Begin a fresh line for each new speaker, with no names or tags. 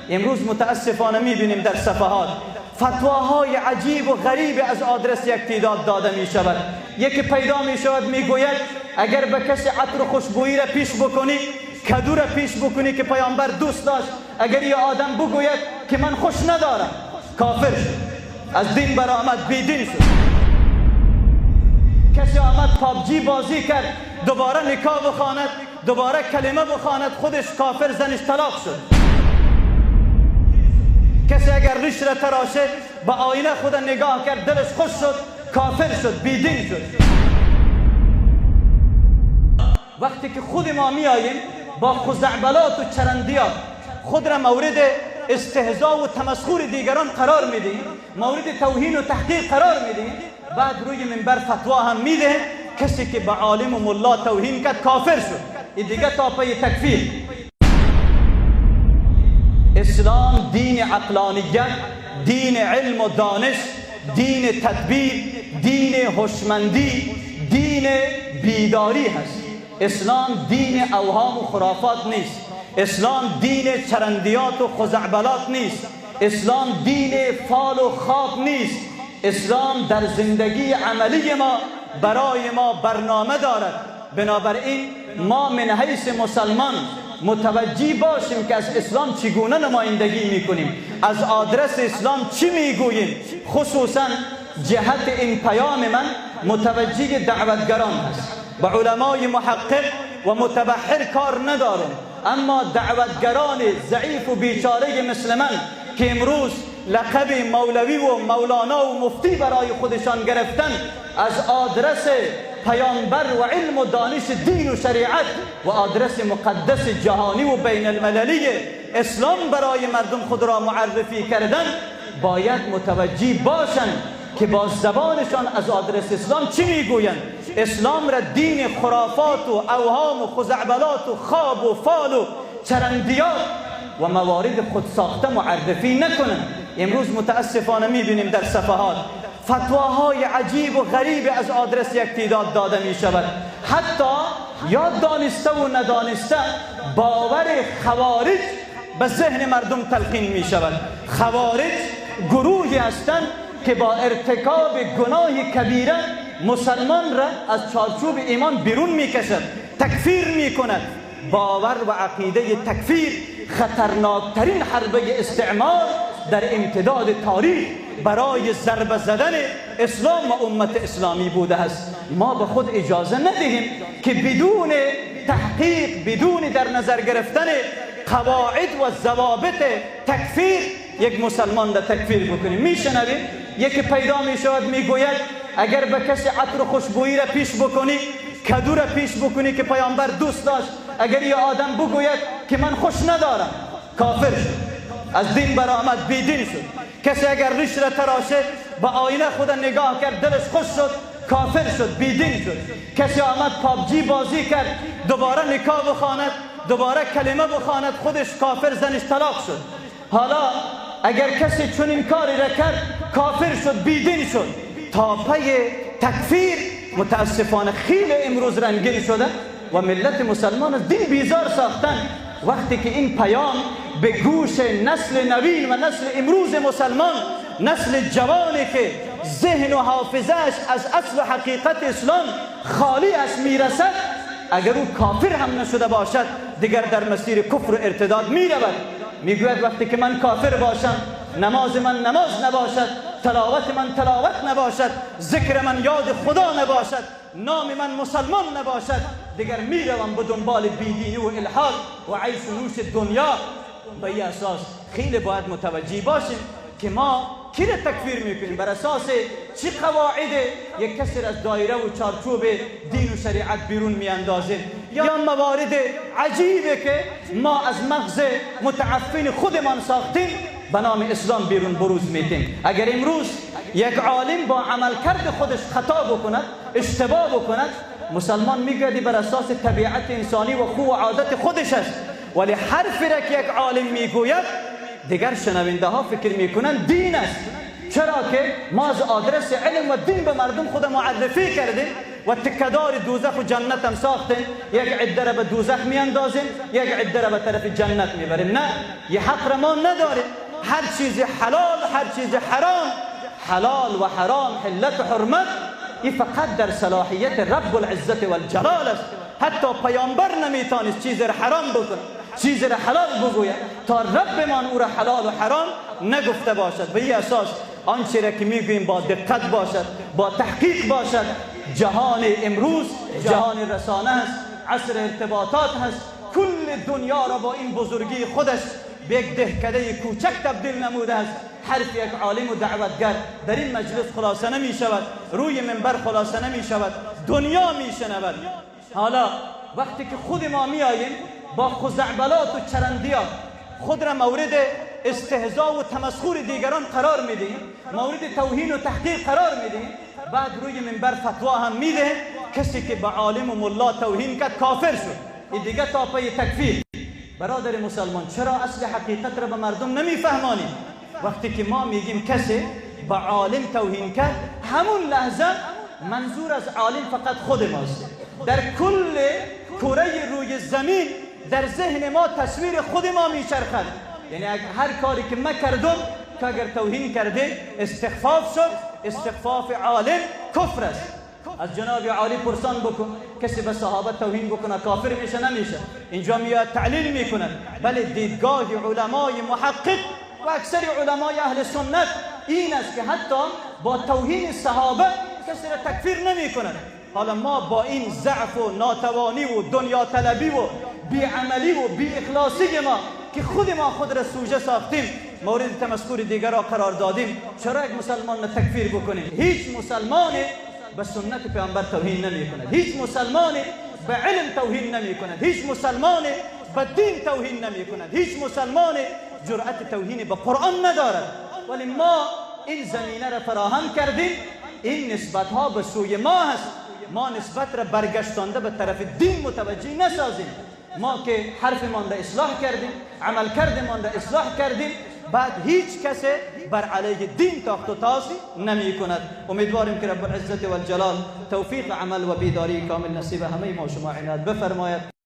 امروز متاسفانه میبینیم در صفحات فتواهای عجیب و غریب از آدرس یک تعداد داده می شود. یکی پیدا می شود میگوید اگر به کسی عطر خوشبویی را پیش بکنی، کدو را پیش بکنی که پیامبر دوست داشت، اگر یه آدم بگوید که من خوش ندارم، کافر شد، از دین برآمد، بیدین شد. کسی آمد پابجی بازی کرد، دوباره نکاح بخواند، دوباره کلمه بخواند، خودش کافر، زنش طلاق شد. کسی اگر ریش را تراشه، به آینه خود نگاه کرد، دلش خوش شد، کافر شد، بیدین شد. وقتی که خود ما می آییم با خزعبلات و چرندیات خود را مورد استهزاء و تمسخر دیگران قرار میدیم، مورد توهین و تحقیر قرار میدیم، بعد روی منبر فتوا هم میده کسی که به عالم و ملا توهین کرد کافر شد. این دیگه تاپه تکفیر. اسلام دین عقلانیت، دین علم و دانش، دین تدبیر، دین هوشمندی، دین بیداری هست. اسلام دین اوهام و خرافات نیست. اسلام دین چرندیات و خزعبلات نیست. اسلام دین فال و خواب نیست. اسلام در زندگی عملی ما برای ما برنامه دارد. بنابراین ما من حیث مسلمان متوجه باشیم که از اسلام چگونه نمایندگی میکنیم، از آدرس اسلام چی میگوییم. خصوصا جهت این پیام من متوجه دعوتگران هست. با علمای محقق و متبحر کار ندارم، اما دعوتگران ضعیف و بیچاره مثل من که امروز لقب مولوی و مولانا و مفتی برای خودشان گرفتن، از آدرس پیامبر و علم و دانش دین و شریعت و آدرس مقدس جهانی و بین المللی اسلام برای مردم خود را معرفی کردن، باید متوجه باشند که با زبانشان از آدرس اسلام چی میگویند. اسلام را دین خرافات و اوهام و خزعبلات و خواب و فال و چرندیات و موارد خود ساخته معرفی نکنند. امروز متاسفانه میبینیم در صفحات فتواهای عجیب و غریب از آدرس یک تعداد داده می شود. حتی یا دانسته و ندانسته باور خوارج به ذهن مردم تلقین می شود. خوارج گروهی هستند که با ارتکاب گناه کبیره مسلمان را از چارچوب ایمان بیرون می کشد، تکفیر می کند. باور و عقیده تکفیر خطرناکترین حربه استعمار در امتداد تاریخ برای ضربه زدن اسلام و امت اسلامی بوده است. ما به خود اجازه ندهیم که بدون تحقیق، بدون در نظر گرفتن قواعد و ضوابط تکفیر یک مسلمان را تکفیر بکنیم. میشنویم یکی پیدا میشود میگوید اگر به کسی عطر خوشبویی را پیش بکنی، کدو را پیش بکنی که پیامبر دوست داشت، اگر یه آدم بگوید که من خوش ندارم، کافر شد، از دین برآمد، بیدین شد. کسی اگر ریش را تراشه، به آینه خود نگاه کرد، دلش خوش شد، کافر شد، بیدین شد. کسی آمد پابجی بازی کرد، دوباره نکاح بخواند، دوباره کلمه بخواند، خودش کافر، زنش طلاق شد. حالا اگر کسی چنین کاری را کرد، کافر شد، بیدین شد. تاپه تکفیر متاسفانه خیلی امروز رنگین شده و ملت مسلمان از دین بیزار ساختن. وقتی که این پیام به گوش نسل نوین و نسل امروز مسلمان، نسل جوانی که ذهن و حافظهش از اصل و حقیقت اسلام خالی است میرسد، اگر او کافر هم نشده باشد دیگر در مسیر کفر و ارتداد میرود. میگوید وقتی که من کافر باشم، نماز من نماز نباشد، تلاوت من تلاوت نباشد، ذکر من یاد خدا نباشد، نام من مسلمان نباشد، دیگر میروم به دنبال بیدینی و الحاد و عیش و نوش دنیا. به این اساس خیلی باید متوجه باشیم که ما کی را تکفیر میکنیم، بر اساس چی قواعد یک کسی از دایره و چارچوب دین و شریعت بیرون میاندازیم، یا موارد عجیبه که ما از مغز متعفن خودمان ساختیم به نام اسلام بیرون بروز میدیم. اگر امروز یک عالم با عملکرد خودش خطا بکند، اشتباه بکند، مسلمان میگردی بر اساس طبیعت انسانی و خو و عادت خودش است، ولی حرفی را که یک عالم میگوید دیگر شنونده ها فکر میکنن دین است. چرا که ما از آدرس علم و دین به مردم خود معرفی کردیم، و تکدار دوزخ و جنت هم ساختیم، یک عده را به دوزخ میاندازیم، یک عده را به طرف جنت میبریم. نه، یه حق را ما نداریم. هر چیز حلال، هر چیز حرام، حلال و حرام، حلت و حرمت، این فقط در صلاحیت رب العزت و الجلال است. حتی پیامبر نمیتانست چیز را حرام بکنه، چیز را حلال بگوید تا ربمان او را حلال و حرام نگفته باشد. به این اساس آنچه را که میگوییم با دقت باشد، با تحقیق باشد. جهان امروز جهان رسانه است، عصر ارتباطات هست. کل دنیا را با این بزرگی خودش به یک دهکده کوچک تبدیل نموده است. حرف یک عالم و دعوتگر در این مجلس خلاصه نمی شود، روی منبر خلاصه نمی شود، دنیا می شنود. حالا وقتی که خود ما می آییم با خزعبلات و چرندیات خود را مورد استهزاء و تمسخر دیگران قرار میدهیم، مورد توهین و تحقیر قرار میدهیم، بعد روی منبر فتوا هم میده کسی که به عالم و ملا توهین کرد کافر شد. این دیگه تاپه تکفیر. برادر مسلمان، چرا اصل حقیقت را به مردم نمیفهمانیم؟ وقتی که ما میگیم کسی به عالم توهین کرد، همون لحظه منظور از عالم فقط خود ماست. در کل کره روی زمین در ذهن ما تصویر خود ما میچرخد. یعنی هر کاری که ما کردم که اگر توهین کرده استخفاف شد، استخفاف عالم کفر است. از جناب عالی پرسان بکن، کسی به صحابه توهین بکنه کافر میشه نمیشه؟ اینجا میاد تعلیل میکنن. بله، دیدگاه علمای محقق و اکثر علمای اهل سنت این است که حتی با توهین صحابه کسی را تکفیر نمی کنند. حالا ما با این ضعف و ناتوانی و دنیا طلبی و بیعملی و بی اخلاصی ما که خود ما خود را سوژه ساختیم، مورد تمسخر دیگر را قرار دادیم، چرا یک مسلمان را تکفیر بکنیم؟ هیچ مسلمانی به سنت پیامبر توهین نمی کند، هیچ مسلمانی به علم توهین نمی کند، هیچ مسلمانی به دین توهین نمی کند، هیچ مسلمانی جرأت توهین به قرآن ندارد. ولی ما این زمینه را فراهم کردیم. این نسبت ها به سوی ما هست. ما نسبت را برگشتانده به طرف دین متوجه نسازیم. ما که حرفمان را اصلاح کردیم، عمل کردمان را اصلاح کردیم، بعد هیچ کسی بر علیه دین تاخت و تاز نمی کند. امیدواریم که رب العزت و الجلال توفیق عمل و بیداری کامل نصیب همه ما شما عنایت بفرماید.